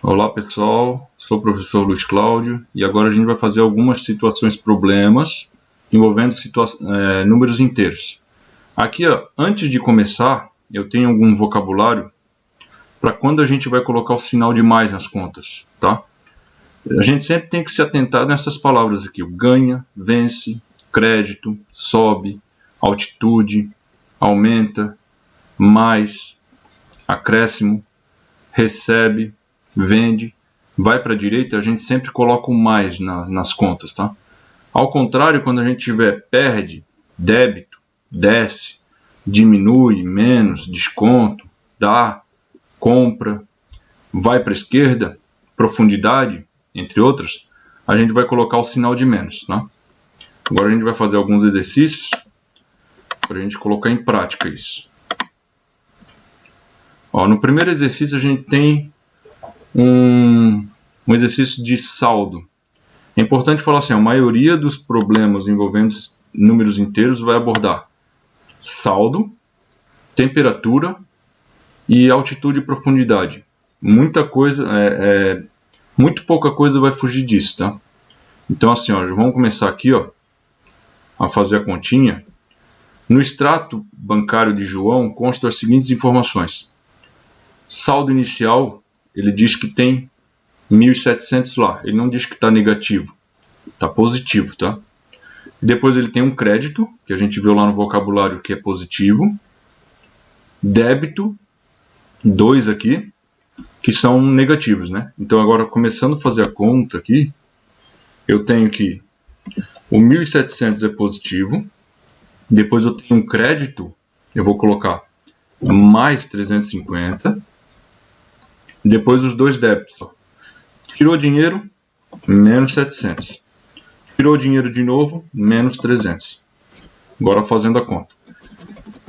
Olá pessoal, sou o professor Luiz Cláudio e agora a gente vai fazer algumas problemas envolvendo números inteiros. Aqui, antes de começar, eu tenho algum vocabulário para quando a gente vai colocar o sinal de mais nas contas, tá? A gente sempre tem que se atentar nessas palavras aqui: o ganha, vence, crédito, sobe, altitude, aumenta, mais, acréscimo, recebe, vende. Vai para a direita, a gente sempre coloca o mais nas contas, tá? Ao contrário, quando a gente tiver perde, débito, desce, diminui, menos, desconto, dá, compra, vai para a esquerda, profundidade, entre outras, a gente vai colocar o sinal de menos, tá? Agora a gente vai fazer alguns exercícios para a gente colocar em prática isso. No primeiro exercício a gente tem um exercício de saldo. É importante falar assim: a maioria dos problemas envolvendo números inteiros vai abordar saldo, temperatura e altitude e profundidade. Muito pouca coisa vai fugir disso, tá? Então assim, vamos começar aqui, a fazer a continha. No extrato bancário de João constam as seguintes informações: saldo inicial, ele diz que tem 1.700 lá, ele não diz que está negativo, está positivo, tá? Depois ele tem um crédito, que a gente viu lá no vocabulário que é positivo, débito, 2 aqui, que são negativos, né? Então agora, começando a fazer a conta aqui, eu tenho que o 1.700 é positivo, depois eu tenho um crédito, eu vou colocar mais 350, depois os dois débitos, tirou dinheiro, menos 700. Tirou dinheiro de novo, menos 300. Agora fazendo a conta.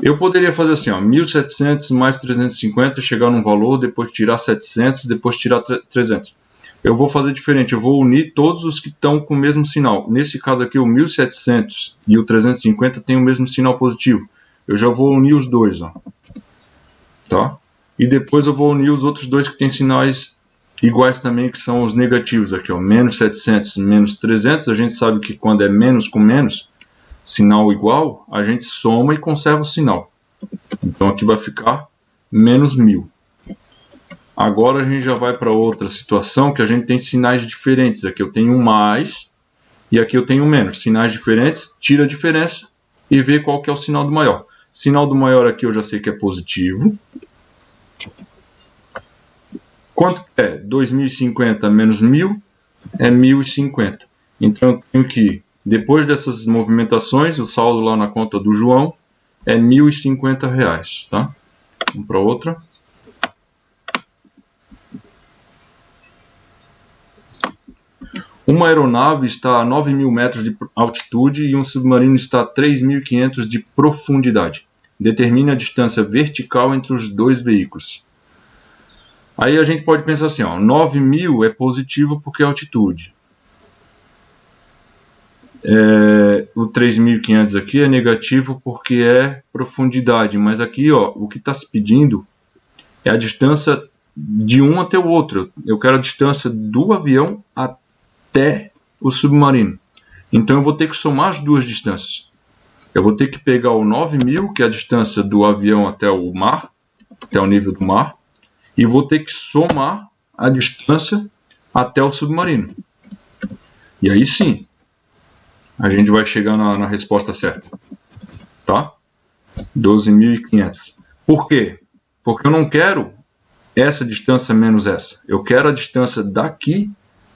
Eu poderia fazer assim, 1.700 mais 350, chegar num valor, depois tirar 700, depois tirar 300. Eu vou fazer diferente, eu vou unir todos os que estão com o mesmo sinal. Nesse caso aqui, o 1.700 e o 350 têm o mesmo sinal positivo. Eu já vou unir os dois, tá? E depois eu vou unir os outros dois que têm sinais iguais também, que são os negativos aqui, menos 700, menos 300. A gente sabe que quando é menos com menos, sinal igual, a gente soma e conserva o sinal. Então aqui vai ficar menos 1.000. Agora a gente já vai para outra situação que a gente tem sinais diferentes. Aqui eu tenho um mais e aqui eu tenho um menos. Sinais diferentes, tira a diferença e vê qual que é o sinal do maior. Sinal do maior aqui eu já sei que é positivo. Quanto é 2.050 menos 1.000? É 1.050. Então eu tenho que, depois dessas movimentações, o saldo lá na conta do João é R$1.050, tá? Vamos para outra. Uma aeronave está a 9.000 metros de altitude e um submarino está a 3.500 de profundidade. Determine a distância vertical entre os dois veículos. Aí a gente pode pensar assim, 9.000 é positivo porque é altitude. O 3.500 aqui é negativo porque é profundidade. Mas aqui, o que está se pedindo é a distância de um até o outro. Eu quero a distância do avião até o submarino. Então eu vou ter que somar as duas distâncias. Eu vou ter que pegar o 9.000, que é a distância do avião até o mar, até o nível do mar, e vou ter que somar a distância até o submarino. E aí sim, a gente vai chegar na resposta certa. Tá? 12.500. Por quê? Porque eu não quero essa distância menos essa. Eu quero a distância daqui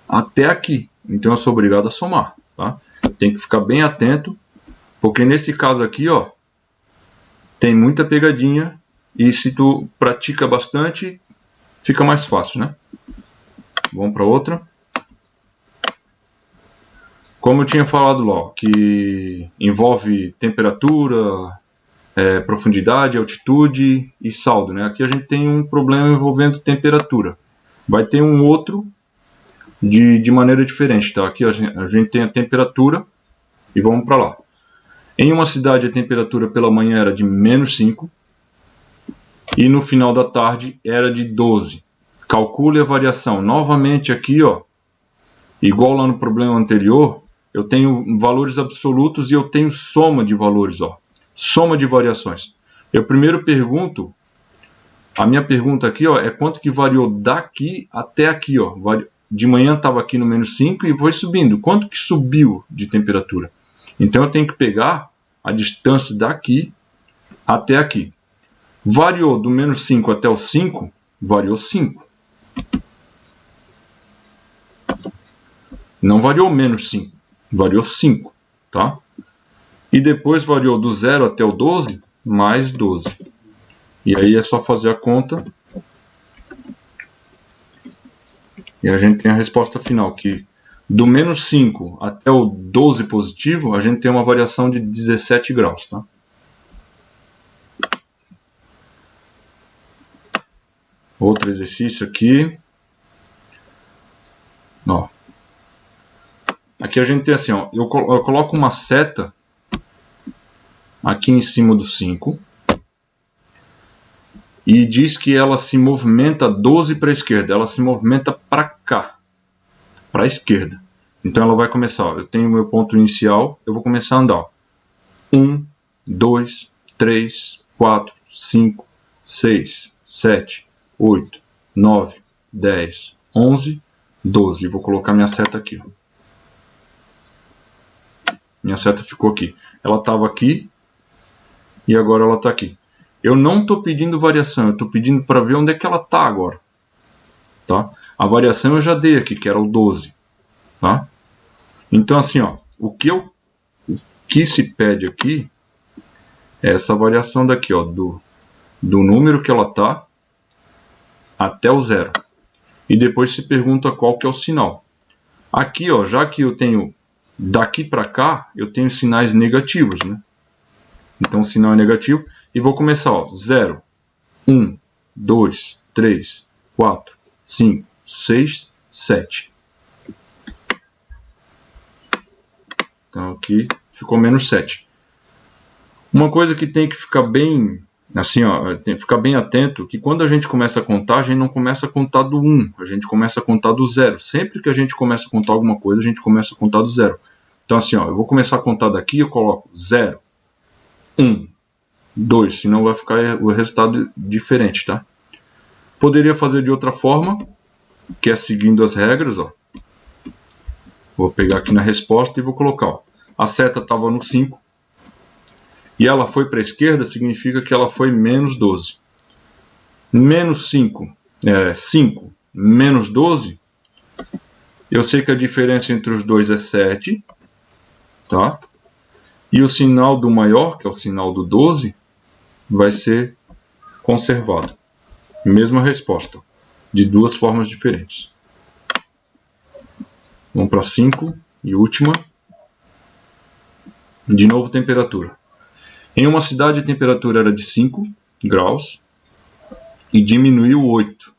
até aqui. Então eu sou obrigado a somar. Tá? Tem que ficar bem atento, porque nesse caso aqui, tem muita pegadinha. E se tu pratica bastante, fica mais fácil, né? Vamos para outra. Como eu tinha falado lá, que envolve temperatura, profundidade, altitude e saldo, né? Aqui a gente tem um problema envolvendo temperatura. Vai ter um outro de maneira diferente, tá? Aqui a gente tem a temperatura e vamos para lá. Em uma cidade a temperatura pela manhã era de -5 e no final da tarde era de 12. calcule a variação. Novamente aqui, ó, igual lá no problema anterior, eu tenho valores absolutos e eu tenho soma de valores, ó, soma de variações. Eu primeiro pergunto, a minha pergunta aqui, ó, é quanto que variou daqui até aqui, ó. De manhã estava aqui no menos 5 e foi subindo. Quanto que subiu de temperatura? Então eu tenho que pegar a distância daqui até aqui. Variou do menos 5 até o 5, variou 5. Não variou menos 5, variou 5, tá? E depois variou do 0 até o 12, mais 12. E aí é só fazer a conta. E a gente tem a resposta final, que do menos 5 até o 12 positivo, a gente tem uma variação de 17 graus, tá? Outro exercício aqui. Ó. Aqui a gente tem assim, ó, eu coloco uma seta aqui em cima do 5 e diz que ela se movimenta 12 para a esquerda, ela se movimenta para cá, para a esquerda. Então ela vai começar, ó, eu tenho o meu ponto inicial, eu vou começar a andar. Ó. 1, 2, 3, 4, 5, 6, 7, 8, 9, 10, 11, 12. Vou colocar minha seta aqui, ó. Minha seta ficou aqui. Ela estava aqui e agora ela está aqui. Eu não estou pedindo variação, eu estou pedindo para ver onde é que ela está agora. Tá? A variação eu já dei aqui, que era o 12. Tá? Então assim, ó, o que se pede aqui é essa variação daqui, ó, do número que ela está até o 0. E depois se pergunta qual que é o sinal. Aqui, ó, já que eu tenho daqui para cá, eu tenho sinais negativos, né? Então o sinal é negativo e vou começar, ó, 0, 1, 2, 3, 4, 5, 6, 7. Então aqui ficou menos 7. Uma coisa que tem que ficar bem, assim, ó, tem que ficar bem atento, que quando a gente começa a contar, a gente não começa a contar do 1, a gente começa a contar do 0. Sempre que a gente começa a contar alguma coisa, a gente começa a contar do 0. Então assim, ó, eu vou começar a contar daqui, eu coloco 0, 1, 2, senão vai ficar o resultado diferente, tá? Poderia fazer de outra forma, que é seguindo as regras, ó. Vou pegar aqui na resposta e vou colocar, ó. A seta estava no 5 e ela foi para a esquerda, significa que ela foi menos 12. Menos 5, 5 menos 12, eu sei que a diferença entre os dois é 7, tá? E o sinal do maior, que é o sinal do 12, vai ser conservado. Mesma resposta, de duas formas diferentes. Vamos para 5 e última. De novo, temperatura. Em uma cidade, a temperatura era de 5 graus e diminuiu 8.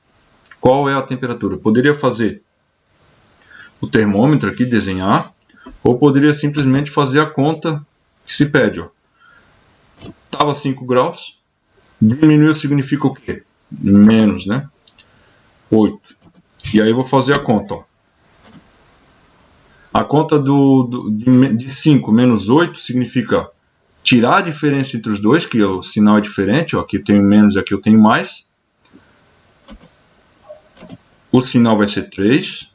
Qual é a temperatura? Eu poderia fazer o termômetro aqui, desenhar, ou poderia simplesmente fazer a conta que se pede. Estava 5 graus, diminuiu significa o quê? Menos, né? 8. E aí eu vou fazer a conta. Ó. A conta de 5 menos 8 significa tirar a diferença entre os dois, que o sinal é diferente. Ó. Aqui eu tenho menos e aqui eu tenho mais. O sinal vai ser 3.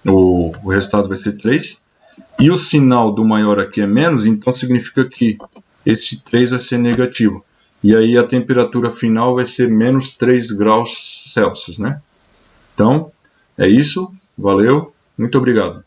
O resultado vai ser 3. E o sinal do maior aqui é menos, então significa que esse 3 vai ser negativo. E aí a temperatura final vai ser menos 3 graus Celsius, né? Então, é isso. Valeu. Muito obrigado.